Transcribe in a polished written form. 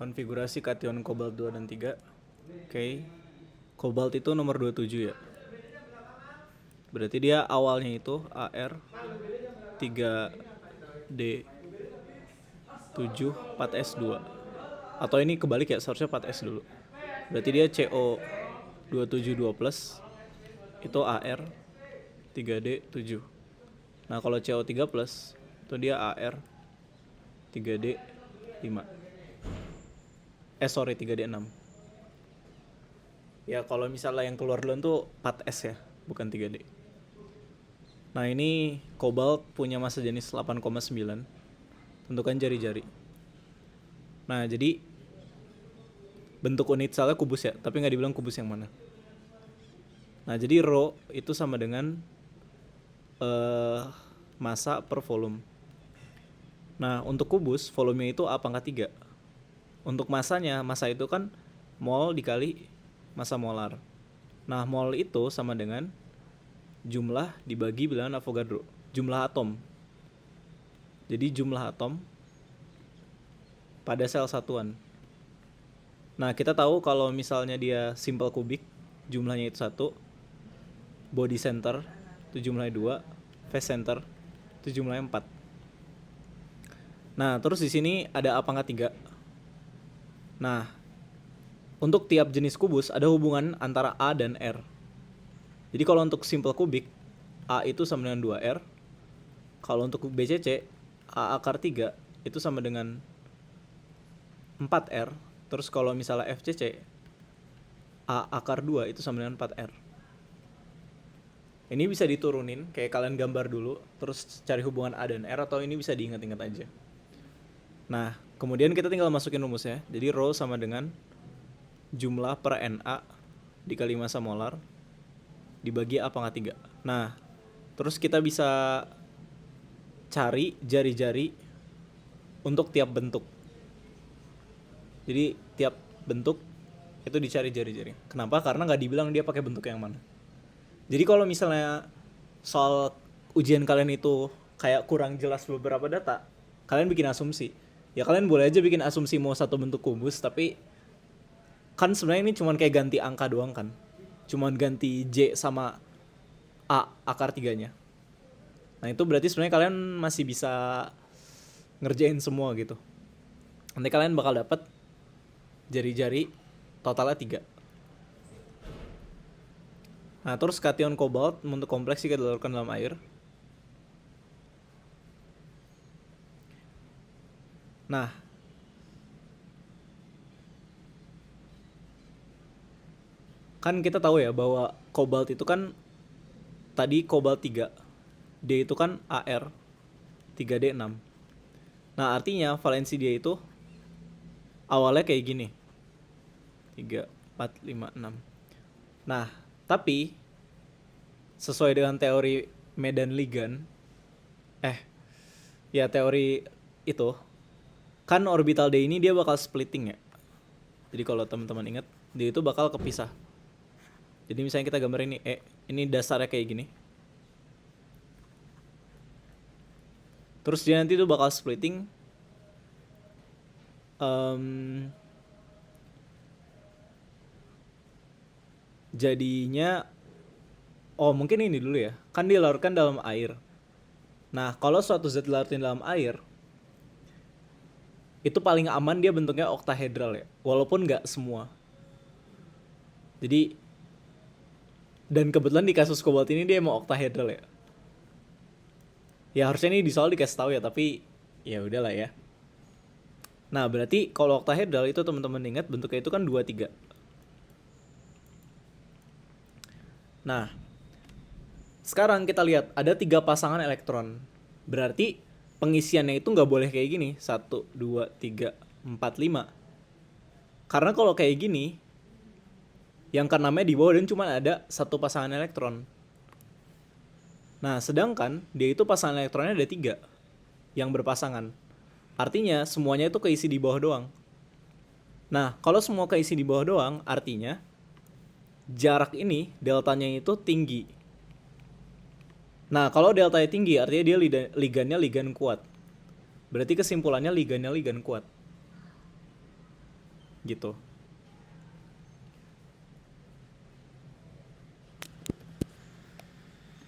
Konfigurasi kation kobalt 2 dan 3. Oke. Kobalt itu nomor 27 ya. Berarti dia awalnya itu AR 3D 7 4S2. Atau ini kebalik ya, seharusnya 4S dulu. Berarti dia CO 272 plus itu AR 3D 7. Nah, kalau CO 3 plus itu dia AR 3D 5. 3D 6. Ya kalau misalnya yang keluar duluan tuh 4S ya, bukan 3D. Nah ini kobalt punya massa jenis 8,9. Tentukan jari-jari. Nah jadi bentuk unit selnya kubus ya, tapi nggak dibilang kubus yang mana. Nah jadi rho itu sama dengan massa per volume. Nah untuk kubus volumenya itu A pangkat 3. Untuk massanya, massa itu kan mol dikali massa molar. Nah mol itu sama dengan jumlah dibagi bilangan Avogadro, jumlah atom. Jadi jumlah atom pada sel satuan. Nah kita tahu kalau misalnya dia simple kubik, jumlahnya itu 1, body center itu jumlahnya 2, face center itu jumlahnya 4. Nah terus di sini ada A pangkat 3. Nah untuk tiap jenis kubus ada hubungan antara A dan R. Jadi kalau untuk simple kubik, A itu sama dengan 2R. Kalau untuk BCC, A akar 3 itu sama dengan 4R. Terus kalau misalnya FCC, A akar 2 itu sama dengan 4R. Ini bisa diturunin, kayak kalian gambar dulu, terus cari hubungan A dan R, atau ini bisa diingat-ingat aja. Nah, kemudian kita tinggal masukin rumusnya. Jadi rho sama dengan jumlah per Na dikali massa molar dibagi A pangkat 3. Nah, terus kita bisa cari jari-jari untuk tiap bentuk. Jadi tiap bentuk itu dicari jari-jari. Kenapa? Karena nggak dibilang dia pakai bentuk yang mana. Jadi kalau misalnya soal ujian kalian itu kayak kurang jelas beberapa data, kalian bikin asumsi. Ya kalian boleh aja bikin asumsi mau satu bentuk kubus, tapi kan sebenarnya ini cuma kayak ganti angka doang kan. Cuman ganti J sama A akar 3-nya. Nah itu berarti sebenarnya kalian masih bisa ngerjain semua gitu. Nanti kalian bakal dapat jari-jari totalnya 3. Nah terus kation kobalt untuk kompleks jika dilarutkan dalam air. Nah kan kita tahu ya bahwa kobalt itu kan tadi kobalt 3, D itu kan AR 3D 6. Nah artinya valensi dia itu awalnya kayak gini 3, 4, 5, 6. Nah tapi sesuai dengan teori medan ligan, teori itu kan orbital D ini dia bakal splitting ya. Jadi kalau teman-teman ingat, dia itu bakal kepisah. Jadi misalnya kita gambar ini ini dasarnya kayak gini. Terus dia nanti tuh bakal splitting jadinya mungkin ini dulu ya. Kan dilarutkan dalam air. Nah, kalau suatu zat dilarutin dalam air, itu paling aman dia bentuknya oktahedral ya. Walaupun nggak semua. Jadi dan kebetulan di kasus kobalt ini dia mau oktahedral ya. Ya harusnya ini di soal dikasih tahu ya, tapi ya udahlah ya. Nah, berarti kalau oktahedral itu teman-teman ingat bentuknya itu kan 2 3. Nah, sekarang kita lihat ada 3 pasangan elektron. Berarti pengisiannya itu nggak boleh kayak gini 1, 2, 3, 4, 5. Karena kalau kayak gini yang keenamnya di bawah dan cuma ada 1 pasangan elektron. Nah sedangkan dia itu pasangan elektronnya ada 3 yang berpasangan. Artinya semuanya itu keisi di bawah doang. Nah kalau semua keisi di bawah doang, artinya jarak ini deltanya itu tinggi. Nah kalau deltanya tinggi artinya dia ligannya ligan kuat. Berarti kesimpulannya ligannya ligan kuat. gitu.